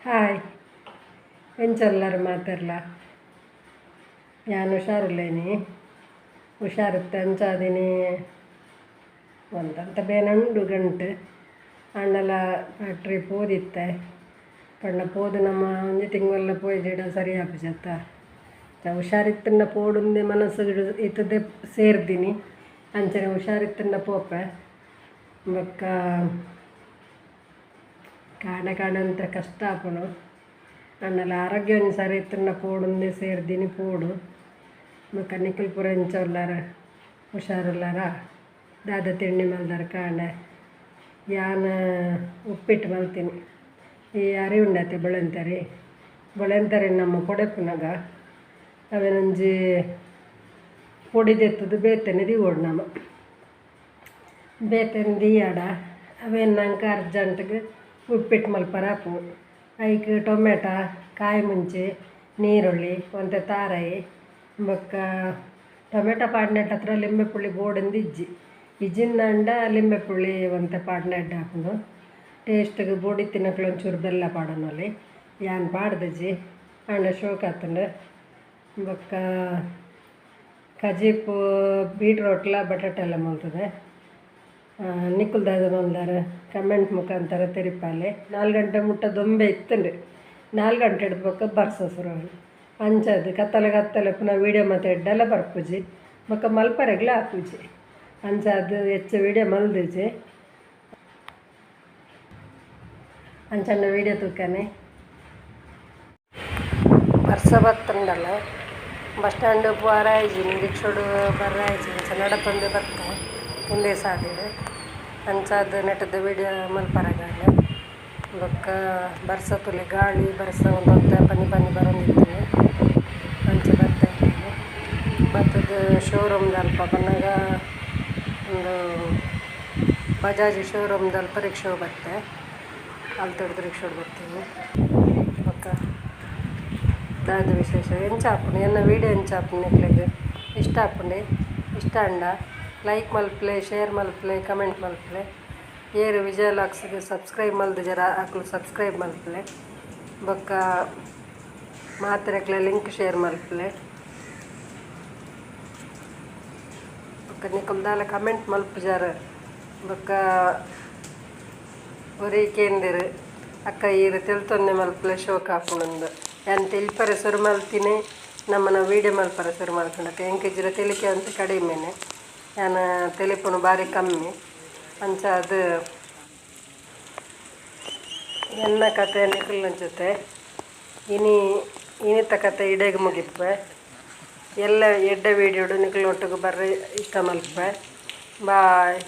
Hi ಎಂಚಲ್ಲರು ಮಾತಾಡಲ ನಾನು ಹುಷಾರಿಲ್ಲೇನಿ ಹುಷಾರಿತ್ತೆ ಅಂಚಾದಿನಿ ಒಂದಂತ ಬೇನುಂಡು ಗಂಟು ಅಣ್ಣಲ factory ಪೋದಿತ್ತೆ ಪಂಡ ಪೋದು ನಮ್ಮ ಒಂಜಿ ತಿಂಗಳ ಪೋಯ್ದಿಡ ಸರಿ ಆಪುಜತ್ತ ಹುಷಾರಿತ್ತಂಡ ಪೋಡುಂದೆ ಮನಸ್ಸು ಇತ್ತದೇ ಸೇರ್ದಿನಿ ಅಂಚನೆ ಹುಷಾರಿತ್ತಂಡ ಪೋಪೆ ಬೊಕ್ಕ ಕಾಡ ಕಷ್ಟ ಆಪುನು ಅಣ್ಣಲ ಆರೋಗ್ಯ ಸರಿ ಇತ್ತಂಡ ಪೋಡುಂದೆ ಸೇರ್ದಿನಿ ಪೋಡು ಬೊಕ್ಕ ನಿಖಲ್ ಪೂರ ಎಂಚೊಲ್ಲಾರ ಹುಷಾರಿಲ್ಲಾರ ದಾದ ತಿಂಡಿ ಮಲ್ದಾರ ಕಾಂಡೆ ಯಾನ ಉಪ್ಪಿಟ್ಟು ಮಲ್ತೀನಿ ಈ ಅರಿ ಉಂಡತೆ ಬೊಳೆಂತರಿ ನಮ್ಮ ಕೊಡೆಪುನಗ ಅವೇನೊಂಜಿ ಪೊಡಿದೆತ್ತದು ಬೇತನೆ ದಿಗೋಡು ನಮ್ಮ ಬೇತನೆ ದಿಯಾಡ ಅವೇನು ನಂಗೆ ಅರ್ಜೆಂಟ್ಗೆ ಉಪ್ಪಿಟ್ಟು ಮಲ್ಪರ ಆಪು ಐಕ್ ಟೊಮೆಟೊ ಕಾಯಿ ಮುಂಚೆ ನೀರುಳ್ಳಿ ಒಂತೆ ತಾರಾಯಿ ಬೊಕ್ಕ ಟೊಮೆಟೊ ಪಾಡ್ನೆಟ್ ಹತ್ರ ಲಿಂಬೆ ಪುಳ್ಳಿ ಬೋಡಿಂದ ಇಜ್ಜಿಂದಂಡ ಲಿಂಬೆ ಪುಳ್ಳಿ ಒಂತೆ ಪಾಡ್ನೆಡ್ ಹಾಕೊಂಡು ಟೇಸ್ಟಿಗೆ ಬೋಡಿ ತಿನ್ನಕ್ಲು ಒಂಚೂರು ಬೆಲ್ಲ ಪಾಡೋನಲ್ಲಿ ಯಾನ್ ಪಾಡ್ದಜ್ಜಿ ಅಂಡ ಶೋಕ್ ಆತಂಡು ಬೊಕ್ಕ ಕಜೀಪು ಬೀಟ್ರೋಟ್ಲ ಬಟಾಟೆ ಎಲ್ಲ ಮಲ್ತದೆ ನಿಕ್ಕುಲ್ದಾದ ಮಲ್ದಾರ ಕಮೆಂಟ್ ಮುಖಾಂತರ ತೆರಿಪಾಲೆ 4 ಗಂಟೆ ಮುಟ್ಟ ದೊಂಬೆ ಇತ್ತಂಡು 4 ಗಂಟೆ ಹಿಡ್ದು ಬೊಕ್ಕ ಬರ್ಸೋ ಶುರು ಅಂಚದು ಕತ್ತಲೆ ಪುನಃ ವೀಡಿಯೋ ಮತ್ತೆ ಎಡ್ಡೆಲ್ಲ ಬರ್ಪುಜಿ ಬೊಕ್ಕ ಮಲ್ಪರೆಗ್ಲ ಹಾಪುಜಿ ಅಂಚದು ಹೆಚ್ಚು ವೀಡಿಯೋ ಮಲ್ದಿಜಿ ಅಂಚಂಡ ವೀಡಿಯೋ ತೂಕನೆ ಬರ್ಸ ಬತ್ತಂಡಲ್ಲ ಬಸ್ ಸ್ಟ್ಯಾಂಡ್ ಬರಾಯ್ಜಿ ನಿರೀಕ್ಷೋಡು ಬರಾಯ್ಜಿ ಅಂಚ ನಡತೊಂದೆ ಬತ್ತ ಮುಂದೆ ಸಾದಿಡು ಅಂಚಾದ ನೆಟ್ಟದ ವೀಡಿಯೋ ಮಲ್ಪರಗಾಲ ಬೊಕ್ಕ ಬರ್ಸ ತುಲಿ ಗಾಳಿ ಬರ್ಸ ಒಂದೊಂದು ಪನಿ ಬರೋಂದಿದ್ದೀನಿ ಅಂಚೆ ಬರ್ತಾ ಇದ್ದೀನಿ ಭತ್ತದ ಶೋರೂಮ್ದು ಅಲ್ಪ ಬಂದಾಗ ಒಂದು ಬಜಾಜ್ ಶೋರೂಮ್ದು ಅಲ್ಪ ರಿಕ್ಷಾ ಬತ್ತೆ ಅಲ್ಲಿ ತೊಡ್ದು ರಿಕ್ಷಾ ಬರ್ತೀನಿ ಬೊಕ್ಕ ದಾದ ವಿಶೇಷ ಎಂಚಾಪುಂಡು ಎನ್ನ ವೀಡಿಯೋ ಎಂಚಾಪುಂಡು ನಿಕ್ಲೆಗ್ ಇಷ್ಟ ಆಪುಂಡು ಇಷ್ಟ ಅಂಡ ಲೈಕ್ ಮಲ್ಪಲೆ ಶೇರ್ ಮಲ್ಪಲೆ ಕಮೆಂಟ್ ಮಲ್ಪಲೆ ಏರು ವಿಜಯ ಲಾಕ್ಸ್ಗೆ ಸಬ್ಸ್ಕ್ರೈಬ್ ಮಲ್ದು ಜರ ಹಾಕ್ಲು ಸಬ್ಸ್ಕ್ರೈಬ್ ಮಲ್ಪಲೆ ಬೊಕ್ಕ ಮಾತ್ರೆಕ್ಲೆ ಲಿಂಕ್ ಶೇರ್ ಮಲ್ಪಲೆ ಬೊಕ್ಕ ನಿಕುಲ್ದಾಲ ಕಮೆಂಟ್ ಮಲ್ಪು ಜರ ಬೊಕ್ಕ ಒರಿ ಕೇಂದಿರು ಅಕ್ಕ ಈರು ತಿಳ್ತೊಂದೆ ಮಲ್ಪಲೆ ಶೋಕ್ ಹಾಪುಂಡು ಯಾನ್ ತಿಳ್ಪರೆ ಸುರು ಮಲ್ತೀನಿ ನಮ್ಮನ ವೀಡಿಯೋ ಮಲ್ಪರೆ ಸುರು ಮಲ್ಕೊಂಡಕ್ಕೆ ಎಂಕಿಜ್ರ ತಿಳಿಕೆ ಅಂತ ಕಡಿಮೆನೆ ನಾನು ತೆಲಿಪುನು ಭಾರಿ ಕಮ್ಮಿ ಅಂಚ ಅದು ಎನ್ನ ಕತೆ ನಿಖಿಲ್ನ ಜೊತೆ ಇನಿತ ಕತೆ ಇಡೆಗೆ ಮುಗಿಪ್ಪೆ ಎಲ್ಲ ಎಡ್ಡೆ ವೀಡಿಯೋಡು ನಿಖಿಲ್ ಒಟ್ಟಿಗೆ ಬರ್ರಿ ಇಷ್ಟ ಮಲ್ಪೆ ಬಾಯ್.